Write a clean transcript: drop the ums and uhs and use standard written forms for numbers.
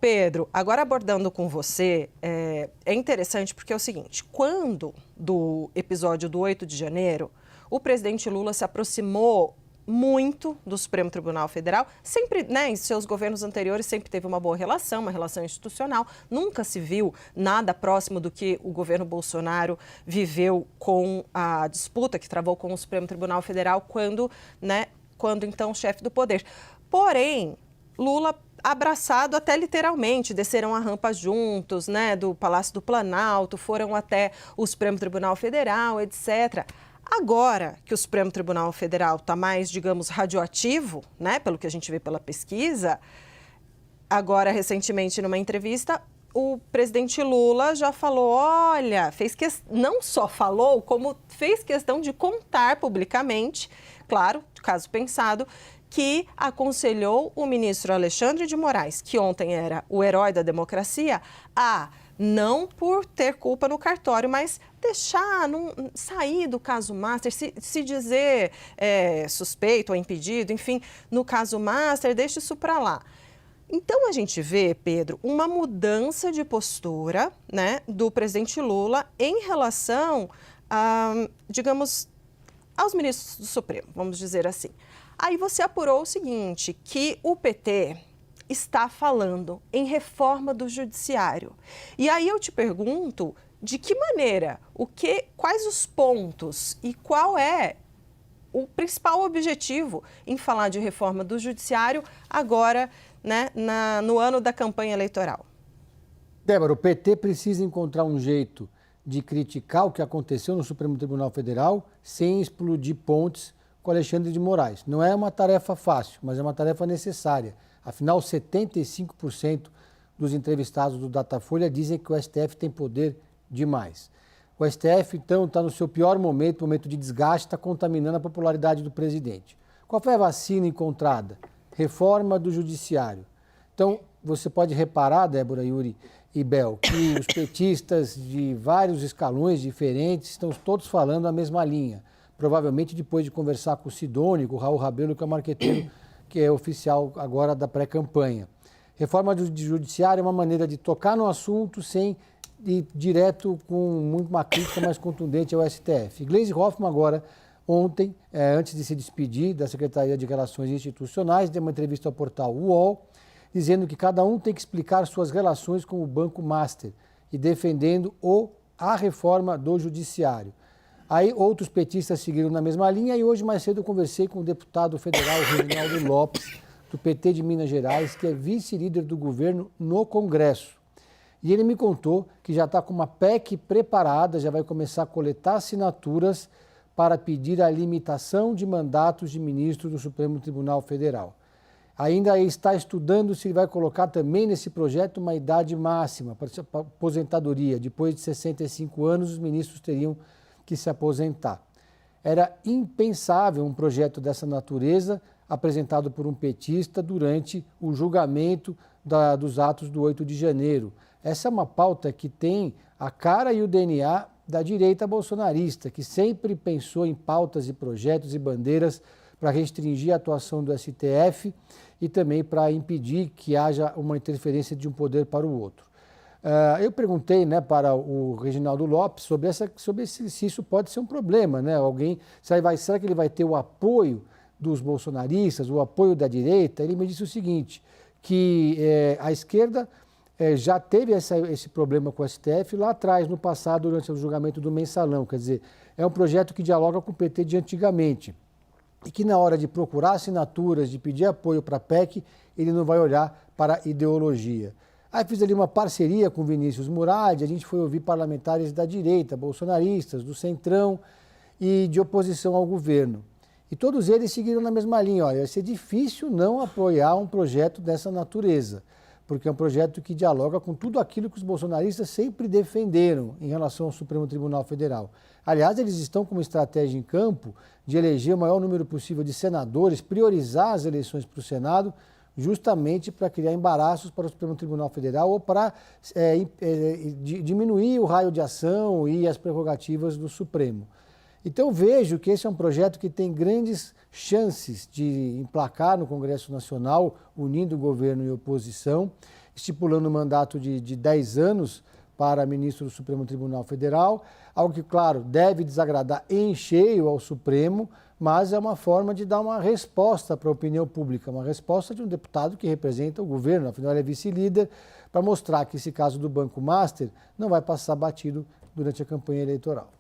Pedro, agora abordando com você, é interessante porque é o seguinte, quando do episódio do 8 de janeiro, o presidente Lula se aproximou muito do Supremo Tribunal Federal, sempre, né, em seus governos anteriores sempre teve uma boa relação, uma relação institucional, nunca se viu nada próximo do que o governo Bolsonaro viveu com a disputa que travou com o Supremo Tribunal Federal quando então chefe do poder. Porém, Lula abraçado até literalmente, desceram a rampa juntos, né, do Palácio do Planalto, foram até o Supremo Tribunal Federal, etc. Agora que o Supremo Tribunal Federal está mais, digamos, radioativo, né, pelo que a gente vê pela pesquisa, agora, recentemente, numa entrevista, o presidente Lula já falou, olha, não só falou, como fez questão de contar publicamente, claro, caso pensado, que aconselhou o ministro Alexandre de Moraes, que ontem era o herói da democracia, a não por ter culpa no cartório, mas deixar, sair do caso Master, se dizer suspeito ou impedido, enfim, no caso Master, deixa isso para lá. Então, a gente vê, Pedro, uma mudança de postura, né, do presidente Lula em relação, digamos, aos ministros do Supremo, vamos dizer assim. Aí você apurou o seguinte, que o PT está falando em reforma do judiciário. E aí eu te pergunto, de que maneira, quais os pontos e qual é o principal objetivo em falar de reforma do judiciário agora, né, no ano da campanha eleitoral? Débora, o PT precisa encontrar um jeito de criticar o que aconteceu no Supremo Tribunal Federal sem explodir pontes com Alexandre de Moraes. Não é uma tarefa fácil, mas é uma tarefa necessária. Afinal, 75% dos entrevistados do Datafolha dizem que o STF tem poder demais. O STF, então, está no seu pior momento de desgaste, está contaminando a popularidade do presidente. Qual foi a vacina encontrada? Reforma do judiciário. Então, você pode reparar, Débora, Yuri e Bel, que os petistas de vários escalões diferentes estão todos falando a mesma linha. Provavelmente depois de conversar com o Sidônio, com o Raul Rabelo, que é o marqueteiro, que é oficial agora da pré-campanha. Reforma do judiciário é uma maneira de tocar no assunto sem ir direto com uma crítica mais contundente ao STF. Gleisi Hoffmann agora, ontem, antes de se despedir da Secretaria de Relações Institucionais, deu uma entrevista ao portal UOL, dizendo que cada um tem que explicar suas relações com o Banco Master e defendendo a reforma do judiciário. Aí outros petistas seguiram na mesma linha e hoje mais cedo eu conversei com o deputado federal Reginaldo Lopes, do PT de Minas Gerais, que é vice-líder do governo no Congresso. E ele me contou que já está com uma PEC preparada, já vai começar a coletar assinaturas para pedir a limitação de mandatos de ministros do Supremo Tribunal Federal. Ainda está estudando se vai colocar também nesse projeto uma idade máxima para aposentadoria. Depois de 65 anos, os ministros teriam que se aposentar. Era impensável um projeto dessa natureza apresentado por um petista durante o julgamento dos atos do 8 de janeiro. Essa é uma pauta que tem a cara e o DNA da direita bolsonarista, que sempre pensou em pautas e projetos e bandeiras para restringir a atuação do STF e também para impedir que haja uma interferência de um poder para o outro. Eu perguntei, né, para o Reginaldo Lopes sobre se isso pode ser um problema, né? Será que ele vai ter o apoio dos bolsonaristas, o apoio da direita? Ele me disse o seguinte, que a esquerda já teve esse problema com o STF lá atrás, no passado, durante o julgamento do Mensalão. Quer dizer, é um projeto que dialoga com o PT de antigamente e que na hora de procurar assinaturas, de pedir apoio para a PEC, ele não vai olhar para a ideologia. Aí fiz ali uma parceria com o Vinícius Murad, a gente foi ouvir parlamentares da direita, bolsonaristas, do Centrão e de oposição ao governo. E todos eles seguiram na mesma linha, olha, vai ser difícil não apoiar um projeto dessa natureza, porque é um projeto que dialoga com tudo aquilo que os bolsonaristas sempre defenderam em relação ao Supremo Tribunal Federal. Aliás, eles estão com uma estratégia em campo de eleger o maior número possível de senadores, priorizar as eleições para o Senado, justamente para criar embaraços para o Supremo Tribunal Federal ou para diminuir o raio de ação e as prerrogativas do Supremo. Então vejo que esse é um projeto que tem grandes chances de emplacar no Congresso Nacional, unindo governo e oposição. estipulando um mandato de 10 anos para ministro do Supremo Tribunal Federal, algo que, claro, deve desagradar em cheio ao Supremo, mas é uma forma de dar uma resposta para a opinião pública, uma resposta de um deputado que representa o governo, afinal ele é vice-líder, para mostrar que esse caso do Banco Master não vai passar batido durante a campanha eleitoral.